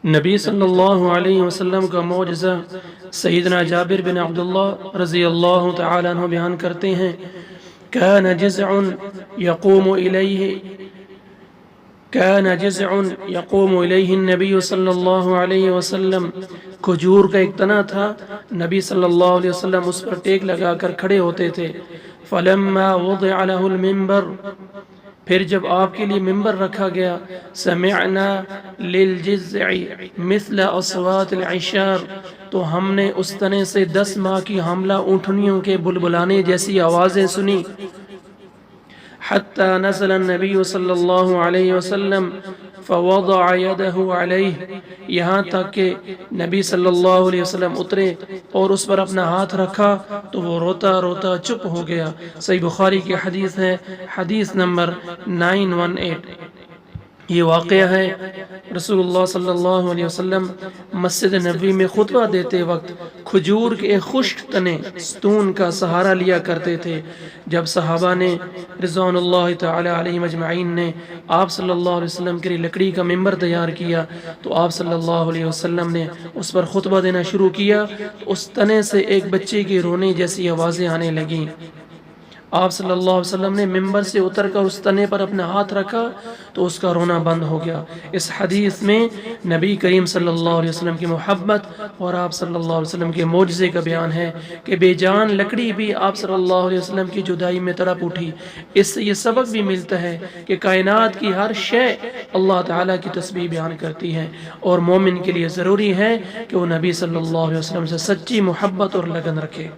نبی صلی اللہ علیہ وسلم کا معجزہ سیدنا جابر بن عبداللہ رضی اللہ تعالی عنہ بیان کرتے ہیں كان جزع يقوم إليه النبی صلی اللہ علیہ وسلم، کھجور کا ایک تنا تھا، نبی صلی اللہ علیہ وسلم اس پر ٹیک لگا کر کھڑے ہوتے تھے۔ فلما وضع له المنبر، پھر جب آپ کے لیے ممبر رکھا گیا، سمعنا للجزع مثل اصوات العشار، تو ہم نے اس تنے سے 10 ماہ کی حاملہ اونٹنیوں کے بلبلانے جیسی آوازیں سنی۔ حتی نزل النبی صلی اللہ علیہ وسلم فوضع يده علیہ، یہاں تک کہ نبی صلی اللہ علیہ وسلم اترے اور اس پر اپنا ہاتھ رکھا تو وہ روتا روتا چپ ہو گیا۔ صحیح بخاری کی حدیث ہے، حدیث نمبر 918۔ یہ واقعہ ہے رسول اللہ صلی اللہ علیہ وسلم مسجد نبوی میں خطبہ دیتے وقت کھجور کے خشک تنے ستون کا سہارا لیا کرتے تھے۔ جب صحابہ نے رضوان اللہ تعالی علیہم اجمعین نے آپ صلی اللہ علیہ وسلم کے لیے لکڑی کا ممبر تیار کیا تو آپ صلی اللہ علیہ وسلم نے اس پر خطبہ دینا شروع کیا تو اس تنے سے ایک بچے کی رونے جیسی آوازیں آنے لگیں۔ آپ صلی اللہ علیہ وسلم نے ممبر سے اتر کر اس تنے پر اپنا ہاتھ رکھا تو اس کا رونا بند ہو گیا۔ اس حدیث میں نبی کریم صلی اللہ علیہ وسلم کی محبت اور آپ صلی اللہ علیہ وسلم کے معجزے کا بیان ہے کہ بے جان لکڑی بھی آپ صلی اللہ علیہ وسلم کی جدائی میں تڑپ اٹھی۔ اس سے یہ سبق بھی ملتا ہے کہ کائنات کی ہر شے اللہ تعالیٰ کی تسبیح بیان کرتی ہے، اور مومن کے لیے ضروری ہے کہ وہ نبی صلی اللہ علیہ وسلم سے سچی محبت اور لگن رکھے۔